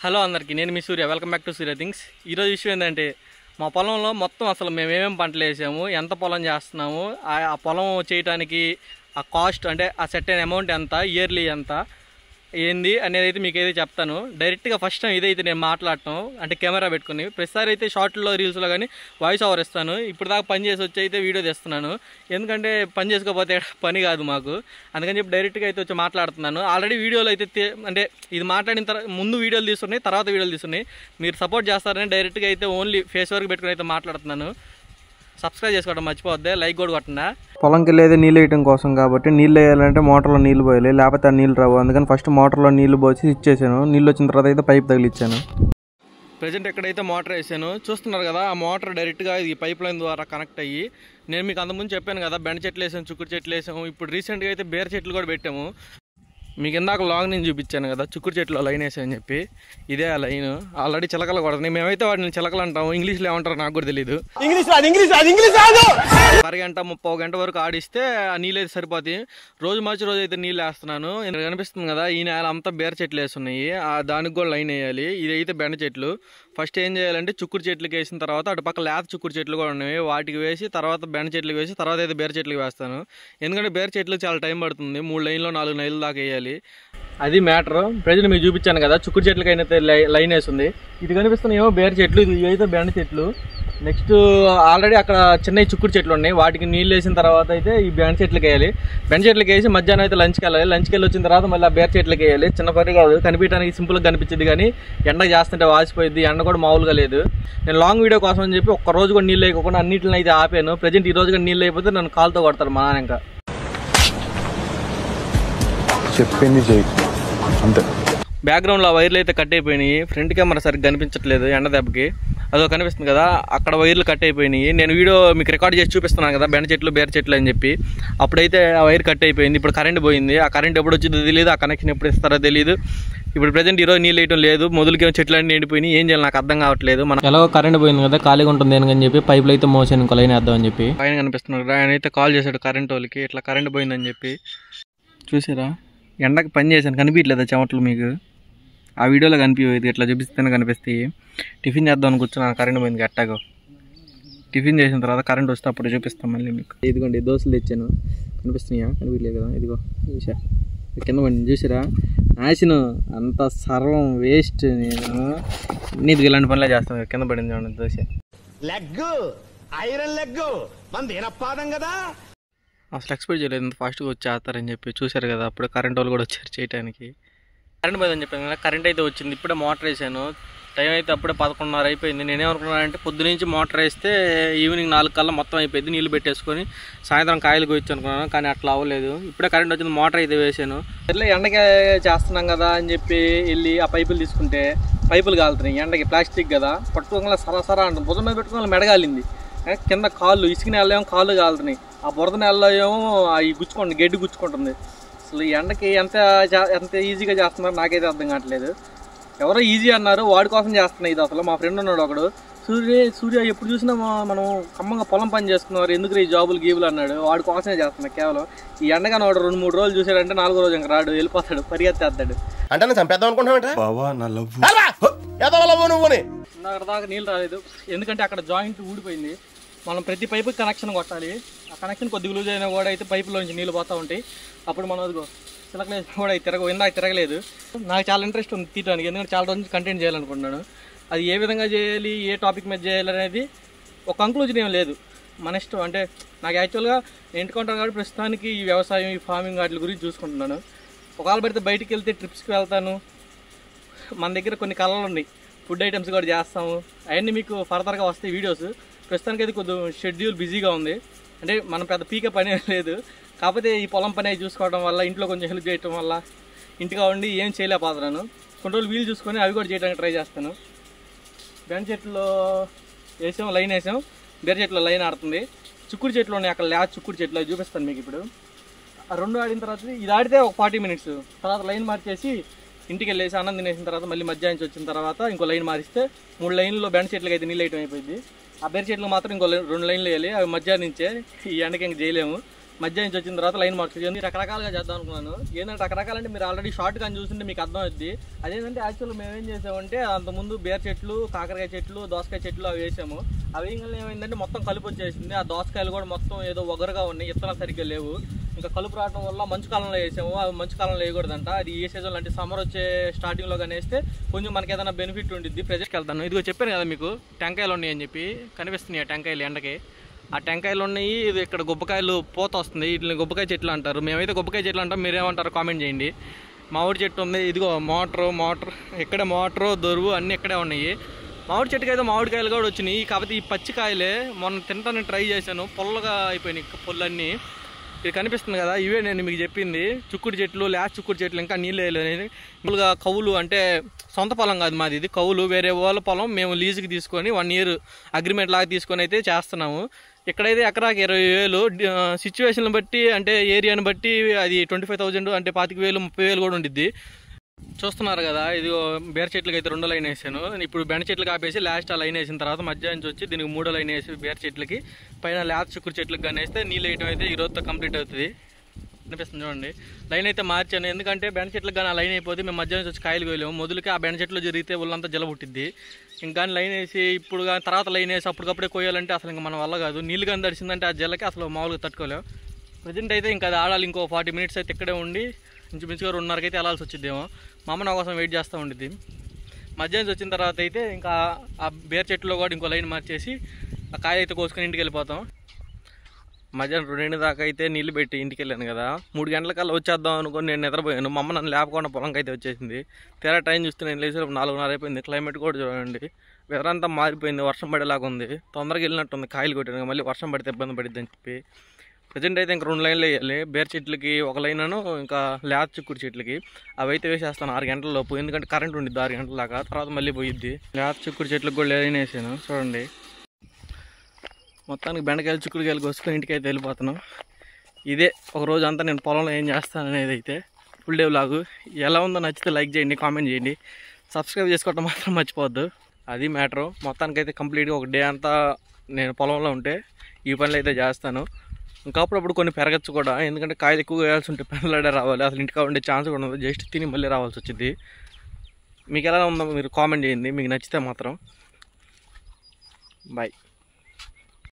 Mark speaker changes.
Speaker 1: Hello అందరికీ, నేను మీ Surya. Welcome back to Surya things. ఈరోజు ఇష్యూ ఏంటంటే మా పొలంలో మొత్తం అసలు మేము ఏమేమి పంటలు వేసాము, ఎంత పొలం చేస్తున్నాము, ఆ పొలం చేయడానికి ఆ కాస్ట్ అంటే ఆ సెట్ అయిన అమౌంట్ ఎంత, ఇయర్లీ ఎంత ఏంది అనేది అయితే మీకు అయితే చెప్తాను. డైరెక్ట్గా ఫస్ట్ టైం ఇదైతే నేను మాట్లాడటం అంటే కెమెరా పెట్టుకుని. ప్రతిసారి అయితే షార్ట్లో రీల్స్లో కానీ వాయిస్ ఓవర్ ఇస్తాను. ఇప్పుడు దాకా పని చేసి వచ్చి అయితే వీడియో తెస్తున్నాను. ఎందుకంటే పని చేసుకోకపోతే పని కాదు మాకు, అందుకని చెప్పి డైరెక్ట్గా అయితే వచ్చి మాట్లాడుతున్నాను. ఆల్రెడీ వీడియోలు అయితే అంటే ఇది మాట్లాడిన తర్వాత ముందు వీడియోలు తీస్తున్నాయి, తర్వాత వీడియోలు తీస్తున్నాయి. మీరు సపోర్ట్ చేస్తారని డైరెక్ట్గా అయితే ఓన్లీ ఫేస్ వరకు పెట్టుకుని అయితే మాట్లాడుతున్నాను. సబ్స్క్రైబ్ చేసుకోవడం మర్చిపోవద్దే, లైక్ కూడా కొట్టండి.
Speaker 2: పొలంకి వెళ్ళేది నీళ్ళు వేయడం కోసం కాబట్టి నీళ్ళు వేయాలంటే మోటార్లో నీళ్ళు పోయాలి, లేకపోతే ఆ నీళ్ళు రావు. అందుకని ఫస్ట్ మోటార్లో నీళ్ళు పోసి ఇచ్చేసాను. నీళ్ళు వచ్చిన తర్వాత అయితే పైప్ తగిలిచ్చాను.
Speaker 1: ప్రజెంట్ ఎక్కడైతే మోటార్ వేసాను చూస్తున్నారు కదా, ఆ మోటార్ డైరెక్ట్గా ఈ పైప్ లైన్ ద్వారా కనెక్ట్ అయ్యి, నేను మీకు అంతకుముందు చెప్పాను కదా బెండ చెట్లు వేసాము, చుక్కుడు చెట్లు వేసాము. ఇప్పుడు రీసెంట్గా అయితే బేర చెట్లు కూడా పెట్టాము. మీకు ఇందాక లాంగ్ నేను చూపించాను కదా చుక్కుడు చెట్లు లైన్ వేసామని చెప్పి, ఇదే ఆ లైన్. ఆల్రెడీ చిలకలు కొడుతున్నాయి. మేమైతే వాటిని చిలకలు అంటాము, ఇంగ్లీష్లో ఏమంటారో నాకు కూడా తెలియదు. అరగంట 30 గంట వరకు ఆడిస్తే ఆ నీళ్ళు అయితే సరిపోతాయి. రోజు మార్చి రోజు అయితే నీళ్ళు వేస్తున్నాను. కనిపిస్తుంది కదా, ఈ నేల అంతా బేర చెట్లు వేస్తున్నాయి, దానికి కూడా లైన్ వేయాలి. ఇది అయితే బెండ చెట్లు. ఫస్ట్ ఏం చేయాలంటే చుక్కుడు చెట్లకి వేసిన తర్వాత అటు పక్క లేత చుక్కుడు చెట్లు కూడా ఉన్నాయి, వాటికి వేసి తర్వాత బెండ చెట్లకి వేసి తర్వాత అయితే బేర చెట్లకి వేస్తాను. ఎందుకంటే బేర చెట్లు చాలా టైం పడుతుంది, 3 లైన్లో 4 లైన్ల దాకా వేయాలి. అది మ్యాటర్. ప్రజలు మీకు చూపించాను కదా చుక్కుడు చెట్లకి అయితే లైన్ వేస్తుంది. ఇది కనిపిస్తున్నాయి ఏమో బేర చెట్లు, ఇది అయితే బెండ చెట్లు. నెక్స్ట్ ఆల్రెడీ అక్కడ చిన్న చుక్కుడు చెట్లు ఉన్నాయి, వాటికి నీళ్ళు వేసిన తర్వాత అయితే ఈ బెండ చెట్లకి వేయాలి. బెండ చెట్లకి వేసి మధ్యాహ్నం అయితే లంచ్కి వెళ్ళాలి. లంచ్కి వెళ్ళి వచ్చిన తర్వాత మళ్ళీ ఆ బేర చెట్లకి వేయాలి. చిన్న పని కాదు, కనిపించడానికి సింపుల్గా కనిపించింది, కానీ ఎండ చేస్తుంటే వాసిపోయింది. ఎండ కూడా మామూలుగా లేదు. నేను లాంగ్ వీడియో కోసం అని చెప్పి ఒక్క రోజు కూడా నీళ్ళు వేయకుండా అన్నింటిని అయితే ఆపాను. ప్రజెంట్ ఈ రోజు కూడా నీళ్ళు అయిపోతే నన్ను కాలుతో కొడతారు మా నాన్న. ఇంకా
Speaker 2: చెప్పింది చేయి అంతే.
Speaker 1: బ్యాక్గ్రౌండ్లో ఆ వైర్లు అయితే కట్ అయిపోయినాయి. ఫ్రంట్ కెమెరా సరిగ్గా కనిపించట్లేదు ఎండ దెబ్బకి. అదో కనిపిస్తుంది కదా, అక్కడ వైర్లు కట్ అయిపోయినాయి. నేను వీడియో మీకు రికార్డ్ చేసి చూపిస్తున్నాను కదా బెండ చెట్లు బేర చెట్లు అని చెప్పి. అప్పుడైతే ఆ వైర్ కట్ అయిపోయింది. ఇప్పుడు కరెంట్ పోయింది. ఆ కరెంట్ ఎప్పుడు వచ్చిందో తెలియదు, ఆ కనెక్షన్ ఎప్పుడు ఇస్తారో తెలియదు. ఇప్పుడు ప్రజెంట్ ఈరోజు నీళ్ళు వేయడం లేదు. మొదలుకేమో చెట్లు అన్నీ ఎండిపోయినాయి. ఏం చేయాలి నాకు అర్థం కావట్లేదు. మనం ఎలాగో కరెంట్ పోయింది కదా, ఖాళీగా ఉంటుంది అని చెప్పి పైపులు అయితే మోసాను, ఇంకో లైన్ వేద్దామని చెప్పి. పైన కనిపిస్తున్నారు కదా, ఆయన అయితే కాల్ చేశాడు కరెంట్ వాళ్ళకి, ఇట్లా కరెంట్ పోయిందని చెప్పి. చూసారా, ఎండకి పని చేశాను, కనిపించలేదా చెమటలు మీకు? ఆ వీడియోలో కనిపించేది, ఇట్లా చూపిస్తేనే కనిపిస్తాయి. టిఫిన్ చేద్దామని కూర్చున్నాను, కరెంట్ పోయింది గట్టాగో. టిఫిన్ చేసిన తర్వాత కరెంట్ వస్తే అప్పుడు చూపిస్తాం మళ్ళీ మీకు. ఇదిగోండి దోశలు తెచ్చాను, కనిపిస్తున్నాయా? కనిపించలేదు కదా, ఇదిగో చూసా కింద పడింది చూసారా, నాశనం అంత సర్వం వేస్ట్. నేను అన్ని ఇలాంటి పనులే చేస్తాను. కింద పడింది చూడండి దోశ. అసలు ఎక్స్పెక్ట్ చేయలేదు ఇంత ఫాస్ట్గా వచ్చేస్తారని చెప్పి. చూశారు కదా, అప్పుడు కరెంట్ వాళ్ళు కూడా వచ్చారు చేయడానికి. కరెంట్ పోయిందని చెప్పాను కదా, కరెంట్ అయితే వచ్చింది. ఇప్పుడే మోటార్ వేసాను. టైం అయితే అప్పుడే 11:30 అయిపోయింది. నేనేమనుకున్నానంటే పొద్దు నుంచి మోటార్ వేస్తే ఈవినింగ్ 4 కల్లా మొత్తం అయిపోయింది, నీళ్ళు పెట్టేసుకొని సాయంత్రం కాయలు కోయచ్చు అనుకున్నాను, కానీ అట్లా అవ్వలేదు. ఇప్పుడే కరెంట్ వచ్చింది, మోటార్ అయితే వేసాను. ఇట్లా ఎండకే చేస్తున్నాం కదా అని చెప్పి వెళ్ళి ఆ పైపులు తీసుకుంటే పైపులు కాలుతున్నాయి. ఎండకి ప్లాస్టిక్ కదా, పట్టుకోగల సరసరా అంటుంది. భుజం మీద పెట్టుకోగల మెడగాలింది. కింద కాళ్ళు ఇసుక నెలలో ఏమో కాళ్ళు కాలుతున్నాయి, ఆ బురద నెలలో ఏమో అవి గుచ్చుకుంటుంది, గడ్డి గుచ్చుకుంటుంది. అసలు ఎండకి ఎంత ఈజీగా చేస్తున్నారు నాకైతే అర్థం కావట్లేదు. ఎవరో ఈజీ అన్నారు, వాడి కోసం చేస్తున్నాయి ఇది. అసలు మా ఫ్రెండ్ ఉన్నాడు ఒకడు, సూర్య ఎప్పుడు చూసినా మనం కమ్మంగా పొలం పని చేసుకున్నారు, ఎందుకు ఈ జాబులు గీబులు అన్నాడు. వాడి కోసమే చేస్తున్నాయి కేవలం. ఈ ఎండగానే వాడు 2-3 రోజులు చూసాడంటే 4వ రోజు ఇంకా రాడు, వెళ్ళిపోతాడు, పరిగెత్తేస్తాడు.
Speaker 3: అంటే చంపేద్దాం అనుకుంటున్నావు
Speaker 1: అక్కడ దాకా నీళ్ళు రాలేదు, ఎందుకంటే అక్కడ జాయింట్ ఊడిపోయింది. మనం ప్రతి పైపుకి కనెక్షన్ కొట్టాలి. ఆ కనెక్షన్ కొద్దిగా లూజ్ అయినా కూడా అయితే పైపులోంచి నీళ్ళు పోతూ ఉంటాయి. అప్పుడు మనం అదిగో చిలకలేదు కూడా ఇందాక తిరగలేదు. నాకు చాలా ఇంట్రెస్ట్ ఉంది తీయడానికి, ఎందుకంటే చాలా రోజు కంటెంట్ చేయాలనుకుంటున్నాను. అది ఏ విధంగా చేయాలి, ఏ టాపిక్ మీద చేయాలి అనేది ఒక కంక్లూజన్ ఏం లేదు, మన ఇష్టం. అంటే నాకు యాక్చువల్గా ఇంటికొంటాను కాబట్టి ప్రస్తుతానికి ఈ వ్యవసాయం, ఈ ఫార్మింగ్ వాటి గురించి చూసుకుంటున్నాను. ఒకవేళ పడితే బయటికి వెళ్తే ట్రిప్స్కి వెళ్తాను. మన దగ్గర కొన్ని కళలు ఉన్నాయి, ఫుడ్ ఐటమ్స్ కూడా చేస్తాము. అవన్నీ మీకు ఫర్దర్గా వస్తాయి వీడియోస్. ప్రస్తుతానికి అయితే కొద్దిగా షెడ్యూల్ బిజీగా ఉంది. అంటే మనం పెద్ద పీక పని లేదు, కాకపోతే ఈ పొలం పని చూసుకోవడం వల్ల, ఇంట్లో కొంచెం హెల్ప్ చేయడం వల్ల ఇంటిగా ఉండి ఏం చేయలేకపోతున్నాను. కొన్ని రోజులు వీలు చూసుకొని అవి కూడా చేయడానికి ట్రై చేస్తాను. బెండ చెట్లు వేసాం, లైన్ వేసాం, బేర చెట్లు లైన్ ఆడుతుంది. చుక్కుడు చెట్లు ఉన్నాయి అక్కడ, లేత చుక్కుడు చెట్లు అవి చూపిస్తాను మీకు ఇప్పుడు. ఆ 2 ఆడిన తర్వాత ఇది ఆడితే ఒక 40 మినిట్స్ తర్వాత లైన్ మార్చేసి ఇంటికి వెళ్ళేసి అన్నం తినేసిన తర్వాత మళ్ళీ మధ్యాహ్నం వచ్చిన తర్వాత ఇంకో లైన్ మారిస్తే 3 లైన్లో బెండ చెట్లకి అయితే నీళ్ళు వేయటం అయిపోయింది. ఆ బేర చెట్లు మాత్రం ఇంకో 2 లైన్లు వేయాలి. అవి మధ్యాహ్నం నుంచే, ఈ ఎండకి ఇంక చేయలేము. మధ్య నుంచి వచ్చిన తర్వాత లైన్ మార్క్స్ ఇవన్నీ రకరకాలుగా చేద్దాం అనుకున్నాను. ఏంటంటే రకరకాలంటే మీరు ఆల్రెడీ షార్ట్ కానీ చూస్తుంటే మీకు అర్థం అవుద్ది. అదేంటంటే యాక్చువల్గా మేము ఏం చేసామంటే అంతకుముందు బీర చెట్లు, కాకరకాయ చెట్లు, దోసకాయ చెట్లు అవి వేసాము. అవి ఏమైందంటే మొత్తం కలుపు వచ్చేసింది. ఆ దోసకాయలు కూడా మొత్తం ఏదో ఒగరుగా ఉన్నాయి, ఇత్తనాలు సరిగ్గా లేవు. ఇంకా కలుపు రావడం వల్ల మంచు కాలంలో వేసాము. అవి మంచు కాలంలో వేయకూడదంట. అది ఏ సీజన్లో అంటే సమ్మర్ వచ్చే స్టార్టింగ్లో కానీ వేస్తే కొంచెం మనకి ఏదైనా బెనిఫిట్ ఉండిద్ది. ప్రజెంట్కి వెళ్తాను. ఇదిగో చెప్పాను కదా మీకు టెంకాయలు ఉన్నాయని చెప్పి, కనిపిస్తున్నాయి ఆ టెంకాయలు ఎండకి. ఆ టెంకాయలు ఉన్నాయి. ఇది ఇక్కడ గుబ్బకాయలు పూత వస్తుంది. వీటిని గుబ్బకాయ చెట్లు అంటారు. మేమైతే గుబ్బకాయ చెట్లు అంటాం, మీరేమంటారు కామెంట్ చేయండి. మామిడి చెట్టు ఉంది. ఇదిగో మోటార్ ఇక్కడే మోటారు, దొరువు అన్నీ ఇక్కడే ఉన్నాయి. మామిడి చెట్టుకి అయితే మామిడికాయలు కూడా వచ్చినాయి. కాకపోతే ఈ పచ్చికాయలే మొన్న తింటాను ట్రై చేశాను, పొల్లగా అయిపోయినాయి పొల్లన్నీ. ఇది కనిపిస్తుంది కదా, ఇవే నేను మీకు చెప్పింది చుక్కుడు చెట్లు, చుక్కుడు చెట్లు. ఇంకా నీళ్ళు వేయలేదు. మామూలుగా కవులు అంటే సొంత పొలం కాదు మాది, ఇది కవులు. వేరే వాళ్ళ పొలం మేము లీజుకి తీసుకొని 1 year అగ్రిమెంట్ లాగా తీసుకొని అయితే చేస్తున్నాము. ఇక్కడైతే ఎకరాకి 20,000. సిచ్యువేషన్ బట్టి అంటే ఏరియాని బట్టి అది 25,000 అంటే 25,000, 30,000 కూడా ఉండిద్ది. చూస్తున్నారు కదా, ఇది బీర చెట్లకి అయితే 2 లైన్ వేసాను. ఇప్పుడు బెండ చెట్లు కాపేసి లాస్ట్ ఆ లైన్ వేసిన తర్వాత మధ్య నుంచి వచ్చి దీనికి 3 లైన్ వేసి బీర చెట్లకి పైన చుక్కుడు చెట్లకి కానీ వేస్తే నీళ్ళు వేయడం అయితే ఈ రోజుతో కంప్లీట్ అవుతుంది. అనిపిస్తుంది చూడండి. లైన్ అయితే మార్చాను, ఎందుకంటే బెండ చెట్లకు కానీ ఆ లైన్ అయిపోతే మేము మధ్య నుంచి వచ్చి కాయలు కోయలేము. మొదలుకి ఆ బెండ చెట్లు జరిగితే ఒళ్ళంతా జల పుట్టిద్ది. ఇంకా లైన్ వేసి ఇప్పుడు కానీ తర్వాత లైన్ వేసి అప్పటికప్పుడే కోయాలంటే అసలు ఇంకా మన వల్ల కాదు. నీళ్ళు కానీ తడిసిందంటే ఆ జల్లకి అసలు మామూలుగా తట్టుకోలేము. ప్రజెంట్ అయితే ఇంకా అది ఆడాలి. ఇంకో 40 minutes అయితే ఇక్కడే ఉండి ఇంచుమించుగా 2:30కి అయితే వెళ్ళాల్సి వచ్చిద్దేమో. మా అమ్మ నా కోసం వెయిట్ చేస్తూ ఉండిద్ది. మధ్యాహ్నం వచ్చిన తర్వాత అయితే ఇంకా ఆ బీర చెట్టులో కూడా ఇంకో లైన్ మార్చేసి ఆ కాయ అయితే కోసుకొని ఇంటికి వెళ్ళిపోతాం. మధ్యాహ్నం 2 దాకా అయితే నీళ్ళు పెట్టి ఇంటికి వెళ్ళాను కదా. 3 గంటలకల్లా వచ్చేద్దాం అనుకుని నేను నిద్రపోయాను. మా అమ్మ నన్ను లేపకుండా పొలంకి అయితే వచ్చేసింది. తీరా టైం చూస్తే నేను లేచి 4:30 అయిపోయింది. క్లైమేట్ కూడా చూడండి, వెదర్ అంతా మారిపోయింది, వర్షం పడేలాగా ఉంది. తొందరగా వెళ్ళినట్టుంది. కాయలు కొట్టాను, మళ్ళీ వర్షం పడితే ఇబ్బంది పడిద్ది అని చెప్పి ప్రజెంట్ అయితే ఇంకా 2 లైన్లు వేయాలి. బీర చెట్లకి 1 లైన్ ఇంకా చుక్కుడు చెట్లకి అవి అయితే వేసేస్తాను 6 గంటల లోపు. ఎందుకంటే కరెంట్ ఉండిద్ది 6 గంటల దాకా, తర్వాత మళ్ళీ పోయిద్ది. చుక్కుడు చెట్లకు కూడా లైన్ వేసాను చూడండి. మొత్తానికి బెండకాయలు, చిక్కుడుకాయలు కోసుకొని ఇంటికి అయితే వెళ్ళిపోతున్నాం. ఇదే ఒక రోజు అంతా నేను పొలంలో ఏం చేస్తాను అనేది అయితే ఫుల్ డే వ్లాగ్. ఎలా ఉందో నచ్చితే లైక్ చేయండి, కామెంట్ చేయండి, సబ్స్క్రైబ్ చేసుకోవడం మాత్రం మర్చిపోవద్దు. అది మ్యాటరు. మొత్తానికైతే కంప్లీట్గా ఒక డే అంతా నేను పొలంలో ఉంటే ఈ పనులు అయితే చేస్తాను. ఇంకా అప్పుడప్పుడు కొన్ని పెరగచ్చు కూడా, ఎందుకంటే కాయలు ఎక్కువగా వేయాల్సి ఉంటే పెళ్ళాడే రావాలి. అసలు ఇంటికి ఉండే ఛాన్స్ కూడా ఉండదు, జస్ట్ తిని మళ్ళీ రావాల్సి వచ్చింది. మీకు ఎలా ఉందో మీరు కామెంట్ చేయండి, మీకు నచ్చితే మాత్రం. బాయ్.